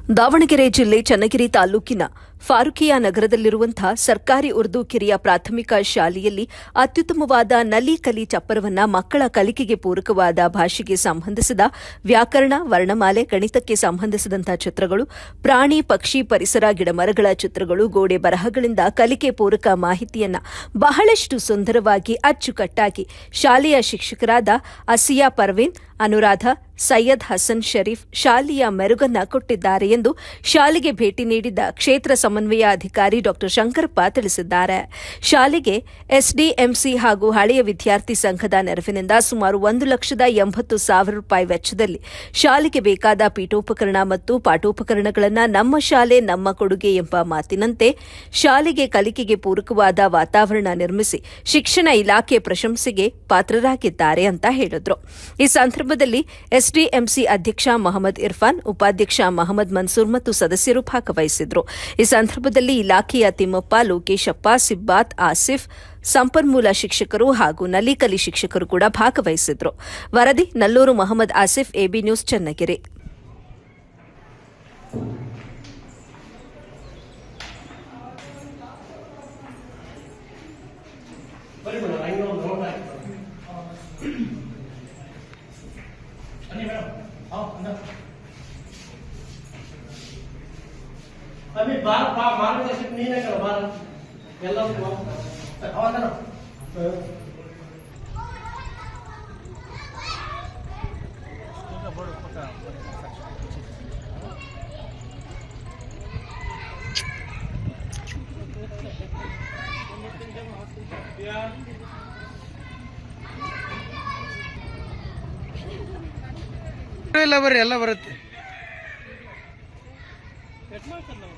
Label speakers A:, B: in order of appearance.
A: ದಾವಣಗೆರೆ ಜಿಲ್ಲೆ ಚನ್ನಗಿರಿ ತಾಲೂಕಿನ ಫಾರುಖಿಯಾ ನಗರದಲ್ಲಿರುವಂತಹ ಸರ್ಕಾರಿ ಉರ್ದು ಕಿರಿಯ ಪ್ರಾಥಮಿಕ ಶಾಲೆಯಲ್ಲಿ ಅತ್ಯುತ್ತಮವಾದ ನಲಿ ಕಲಿ ಚಪ್ಪರವನ್ನ ಮಕ್ಕಳ ಕಲಿಕೆಗೆ ಪೂರಕವಾದ ಭಾಷೆಗೆ ಸಂಬಂಧಿಸಿದ ವ್ಯಾಕರಣ, ವರ್ಣಮಾಲೆ, ಗಣಿತಕ್ಕೆ ಸಂಬಂಧಿಸಿದಂತಹ ಚಿತ್ರಗಳು, ಪ್ರಾಣಿ, ಪಕ್ಷಿ, ಪರಿಸರ, ಗಿಡಮರಗಳ ಚಿತ್ರಗಳು, ಗೋಡೆ ಬರಹಗಳಿಂದ ಕಲಿಕೆ ಪೂರಕ ಮಾಹಿತಿಯನ್ನ ಬಹಳಷ್ಟು ಸುಂದರವಾಗಿ ಅಚ್ಚುಕಟ್ಟಾಗಿ ಶಾಲೆಯ ಶಿಕ್ಷಕರಾದ ಅಸಿಯಾ ಪರ್ವೀನ್, ಅನುರಾಧ, ಸೈಯದ್ ಹಸನ್ ಶರೀಫ್ ಶಾಲೆಯ ಮೆರುಗನ್ನ ಕೊಟ್ಟಿದ್ದಾರೆ ಎಂದು ಶಾಲೆಗೆ ಭೇಟಿ ನೀಡಿದ್ದ ಕ್ಷೇತ್ರ ಸಮನ್ವಯ ಅಧಿಕಾರಿ ಡಾ ಶಂಕರಪ್ಪ ತಿಳಿಸಿದ್ದಾರೆ. ಶಾಲೆಗೆ ಎಸ್ಡಿಎಂಸಿ ಹಾಗೂ ಹಳೆಯ ವಿದ್ಯಾರ್ಥಿ ಸಂಘದ ನೆರವಿನಿಂದ ಸುಮಾರು 1,80,000 ರೂಪಾಯಿ ವೆಚ್ಚದಲ್ಲಿ ಶಾಲೆಗೆ ಬೇಕಾದ ಪೀಠೋಪಕರಣ ಮತ್ತು ಪಾಠೋಪಕರಣಗಳನ್ನು ನಮ್ಮ ಶಾಲೆ ನಮ್ಮ ಕೊಡುಗೆ ಎಂಬ ಮಾತಿನಂತೆ ಶಾಲೆಗೆ ಕಲಿಕೆಗೆ ಪೂರಕವಾದ ವಾತಾವರಣ ನಿರ್ಮಿಸಿ ಶಿಕ್ಷಣ ಇಲಾಖೆ ಪ್ರಶಂಸೆಗೆ ಪಾತ್ರರಾಗಿದ್ದಾರೆ ಅಂತ ಹೇಳಿದರು. ಈ ಸಂದರ್ಭದಲ್ಲಿ ಎಸ್ಡಿಎಂಸಿ ಅಧ್ಯಕ್ಷ ಮೊಹಮ್ಮದ್ ಇರ್ಫಾನ್, ಉಪಾಧ್ಯಕ್ಷ ಮೊಹಮ್ಮದ್ ಮನ್ಸೂರ್ ಮತ್ತು ಸದಸ್ಯರು ಭಾಗವಹಿಸಿದ್ರು. ಈ ಸಂದರ್ಭದಲ್ಲಿ ಇಲಾಖೆಯ ತಿಮ್ಮಪ್ಪ, ಲೋಕೇಶಪ್ಪ, ಸಿಬ್ಬಾತ್, ಆಸಿಫ್, ಸಂಪನ್ಮೂಲ ಶಿಕ್ಷಕರು ಹಾಗೂ ನಲಿಕಲಿ ಶಿಕ್ಷಕರು ಕೂಡ ಭಾಗವಹಿಸಿದ್ರು. ವರದಿ ನಲ್ಲೂರು ಮೊಹಮ್ಮದ್ ಆಸಿಫ್, ಎಬಿ ನ್ಯೂಸ್, ಚನ್ನಗಿರಿ.
B: अभी बार मार्गदर्शक नहीं ना करो बार ಎಲ್ಲ ಅವನ
C: ಎಲ್ಲ ಬರುತ್ತೆ